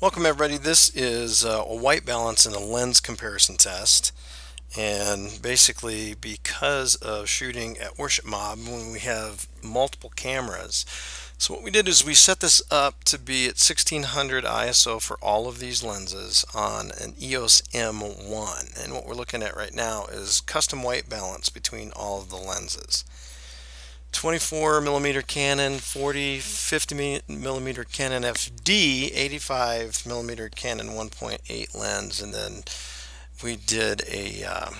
Welcome everybody. This is a white balance and a lens comparison test. And basically because of shooting at Worship Mob when we have multiple cameras. So what we did is we set this up to be at 1600 ISO for all of these lenses on an EOS M1. And what we're looking at right now is custom white balance between all of the lenses. 24 millimeter Canon, 50 millimeter Canon FD, 85 millimeter Canon 1.8 lens, and then we did a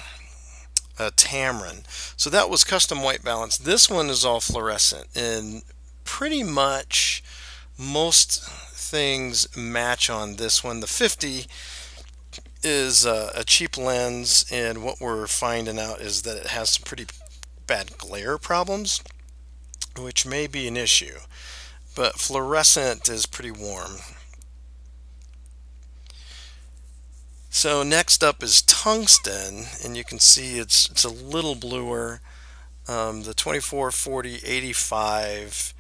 Tamron. So that was custom white balance. This one is all fluorescent, and pretty much most things match on this one. The 50 is a cheap lens, and what we're finding out is that it has some pretty bad glare problems, which may be an issue, but fluorescent is pretty warm. So next up is tungsten, and you can see it's a little bluer. The 24, 40, 85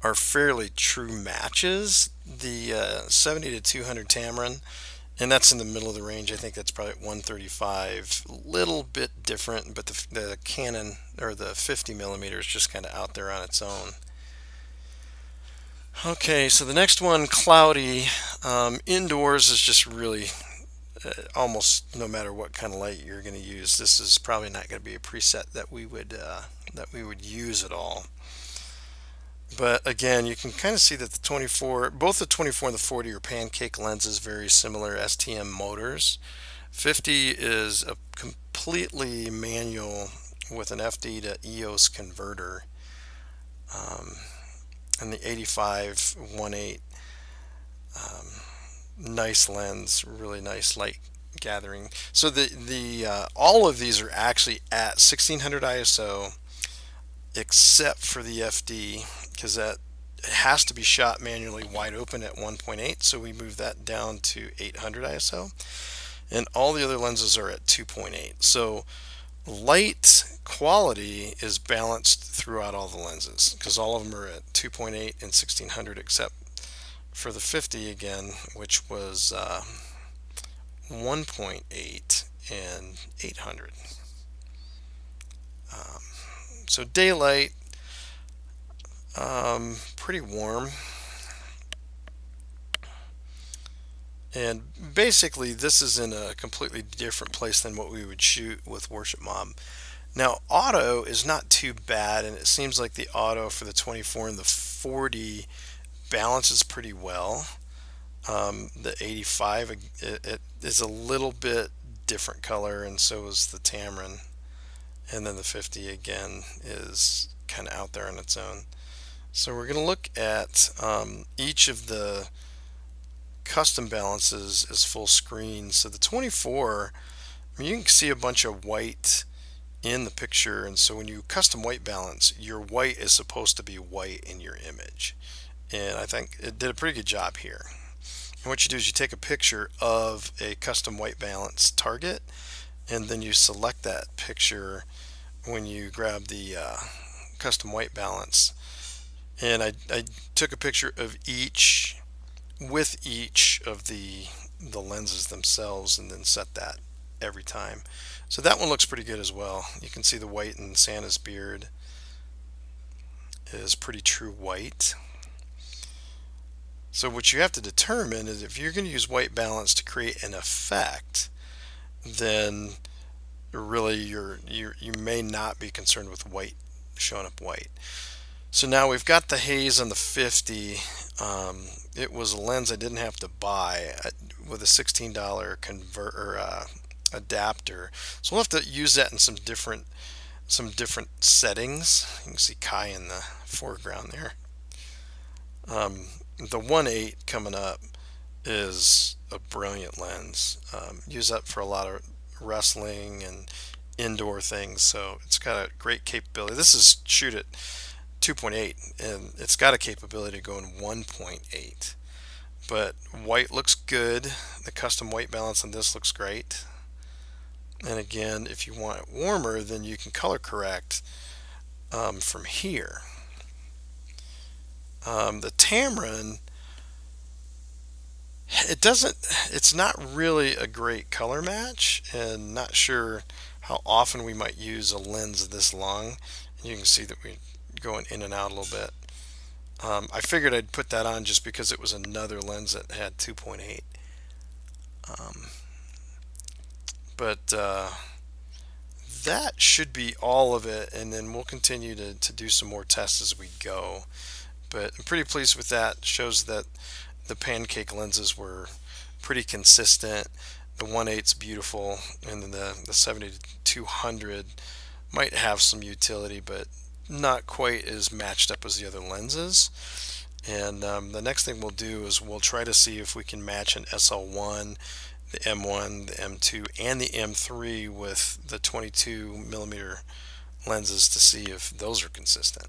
are fairly true matches. The 70 to 200 Tamron, and that's in the middle of the range. I think that's probably at 135. A little bit different, but the Canon or the 50 millimeter is just kind of out there on its own. Okay, so the next one, cloudy. Indoors is just really almost no matter what kind of light you're going to use. This is probably not going to be a preset that we would use at all. But again, you can kind of see that the 24, both the 24 and the 40 are pancake lenses, very similar STM motors. 50 is a completely manual with an FD to EOS converter, and the 85 1.8 nice lens, really nice light gathering. So the all of these are actually at 1600 ISO except for the FD, because that has to be shot manually wide open at 1.8, so we move that down to 800 ISO, and all the other lenses are at 2.8. So light quality is balanced throughout all the lenses because all of them are at 2.8 and 1600 except for the 50 again, which was 1.8 and 800. So daylight, pretty warm. And basically this is in a completely different place than what we would shoot with Worship Mob. Now auto is not too bad, and it seems like the auto for the 24 and the 40 balances pretty well. The 85 it is a little bit different color, and so is the Tamron. And then the 50 again is kind of out there on its own. So we're going to look at each of the custom balances as full screen. So the 24, I mean, you can see a bunch of white in the picture, and so when you custom white balance, your white is supposed to be white in your image, and I think it did a pretty good job here. And what you do is you take a picture of a custom white balance target, and then you select that picture when you grab the custom white balance. And I took a picture of each with each of the lenses themselves, and then set that every time. So that one looks pretty good as well. You can see the white in Santa's beard is pretty true white. So what you have to determine is if you're going to use white balance to create an effect, then really you may not be concerned with white showing up white. So now we've got the haze on the 50. It was a lens I didn't have to buy with a $16 converter adapter. So we'll have to use that in some different settings. You can see Kai in the foreground there. The 1.8 coming up is a brilliant lens. Use that for a lot of wrestling and indoor things, so it's got a great capability. This is shoot at 2.8, and it's got a capability to go in 1.8. But white looks good. The custom white balance on this looks great. And again, if you want it warmer, then you can color correct from here. The Tamron it doesn't, it's not really a great color match, and not sure how often we might use a lens this long. And you can see that we're going in and out a little bit. I figured I'd put that on just because it was another lens that had 2.8. Um, but that should be all of it, and then we'll continue to do some more tests as we go. But I'm pretty pleased with that. Shows that the pancake lenses were pretty consistent. The 1.8's beautiful, and then the 70-200 might have some utility, but not quite as matched up as the other lenses. And the next thing we'll do is we'll try to see if we can match an SL1, the M1, the M2, and the M3 with the 22 millimeter lenses to see if those are consistent.